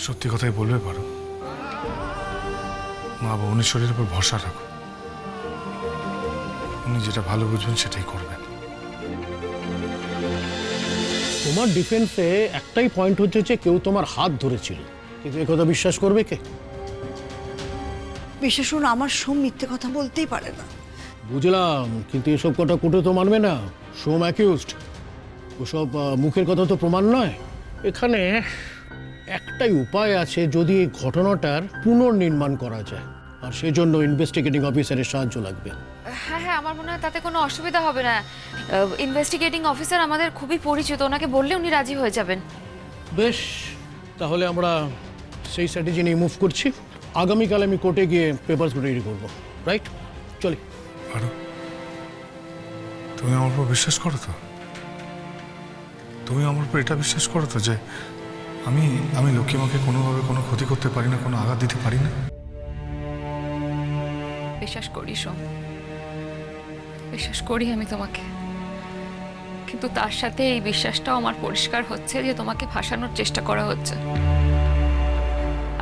সত্যি কথাই বলবে পারো। মা ভুবনেশ্বরীর উপর ভরসা রাখো, উনি যেটা ভালো বুঝবেন সেটাই করবেন। তোমার ডিফেন্সে একটাই পয়েন্ট হচ্ছে যে কেউ তোমার হাত ধরেছিল, কিন্তু এ কথা বিশ্বাস করবে কে? বিশেষণ আমার সোম মিথ্যে কথা বলতেই পারে না। বুঝলাম, কিন্তু এসব কথা কোর্টে তো মানবে না। সোম অ্যাকিউজড, ওসব মুখের কথা তো প্রমাণ নয়। এখানে একটাই উপায় আছে, যদি এই ঘটনাটার পুনর্নির্মাণ করা যায়, আর সেজন্য ইনভেস্টিগেটিং অফিসারের সাহায্য লাগবে। হ্যাঁ হ্যাঁ, আমার মনে হয় তাতে কোনো অসুবিধা হবে না। ইনভেস্টিগেটিং অফিসার আমাদের খুবই পরিচিত, ওনাকে বললে উনি রাজি হয়ে যাবেন। বেশ, তাহলে আমরা সেই স্ট্র্যাটেজি নিয়ে মুভ করছি। আগামীকাল আমি কোর্টে গিয়ে পেপারসগুলো রেডি করবো, রাইট? চলি। পারো, তুমি আমার উপর বিশ্বাস করো তো? তুমি আমার উপর এটা বিশ্বাস করো তো যে আমি আমি লক্ষ্মীমাকে কোনোভাবে কোনো ক্ষতি করতে পারি না, কোনো আঘাত দিতে পারি না? বিশ্বাস করি সোম, বিশ্বাস করি আমি তোমাকে, কিন্তু তার সাথে এই বিশ্বাসটাও আমার পরিষ্কার হচ্ছে যে তোমাকে ফাঁসানোর চেষ্টা করা হচ্ছে।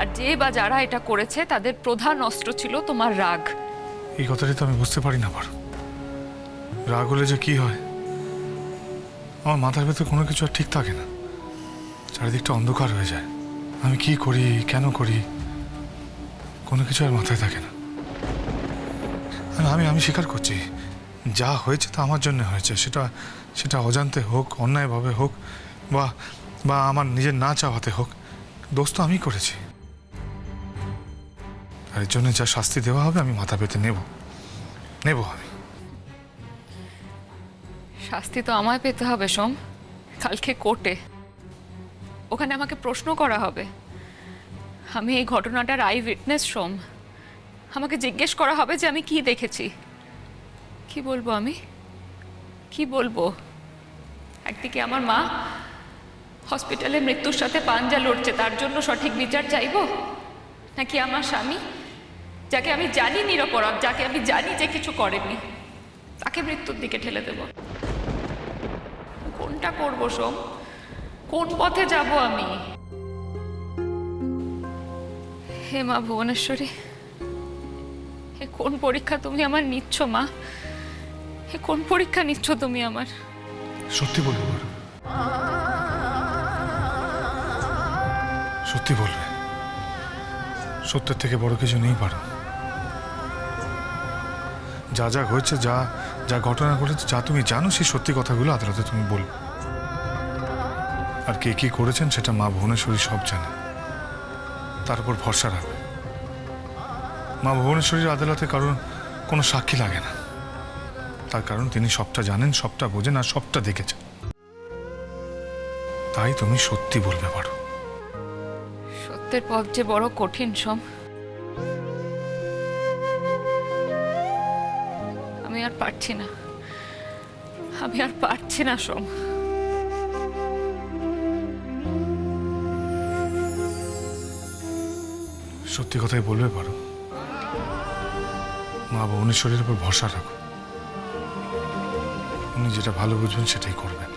আর যে বা যারা এটা করেছে তাদের প্রধান অস্ত্র ছিল তোমার রাগ। এই কথাটাই তো আমি বুঝতে পারি না। পারো, রাগ হলে যে কি হয়, আমার মাথার ভেতরে কোনো কিছু আর ঠিক থাকে না, চারিদিকটা অন্ধকার হয়ে যায়। আমি কি করি, কেন করি, কোনো কিছু আর মাথায় থাকে না। আমি আমি স্বীকার করছি, যা হয়েছে তা আমার জন্য হয়েছে। সেটা সেটা অজান্তে হোক, অন্যায়ভাবে হোক, বা বা আমার নিজের না চাওয়াতে হোক, দোষ তো আমি করেছি। আর এর জন্য যা শাস্তি দেওয়া হবে আমি মাথা পেতে নেব আমি। শাস্তি তো আমায় পেতে হবে সোম, কালকে কোর্টে। ওখানে আমাকে প্রশ্ন করা হবে। আমি এই ঘটনাটার আই উইটনেস সোম। আমাকে জিজ্ঞেস করা হবে যে আমি কি দেখেছি। কি বলবো আমি, কি বলবো? একদিকে আমার মা হসপিটালে মৃত্যুর সাথে পাঞ্জা লড়ছে, তার জন্য সঠিক বিচার চাইবো, নাকি আমার স্বামী, যাকে আমি জানি নিরপরাধ, যাকে আমি জানি যে কিছু করেনি, তাকে মৃত্যুর দিকে ঠেলে দেব? কোনটা করবো সোম? কোন পথে যাব আমি? হে মা ভুবনেশ্বরী, এ কোন পরীক্ষা তুমি আমার নিচ্ছ মা? এ কোন পরীক্ষা নিচ্ছ তুমি আমার? সত্যি বলবে পারো, সত্যি বলবে। সত্যের থেকে বড় কিছু নেই পারো। যা যা হয়েছে, যা যা ঘটনা ঘটেছে, যা তুমি জানো, সেই সত্যি কথাগুলো আদালতে তুমি বলবে। আর কে কি করেছেন সেটা মা ভুবনেশ্বরী সব জানে, তার উপর ভরসা রাখবে। মা ভুবনেশ্বরীর আদালতে কারণ কোনো সাক্ষী লাগে না, তার কারণ তিনি সবটা জানেন, সবটা বোঝেন, আর সবটা দেখেছেন। তাই তুমি সত্যি বলবে পারো। সত্যের পথ যে বড় কঠিন সোম। আমি আর পারছি না, আমি আর পারছি না সোম। সত্যি কথাই বলবে পারো। মা ভুবনেশ্বরীর উপর ভরসা রাখো, উনি যেটা ভালো বুঝবেন সেটাই করবেন।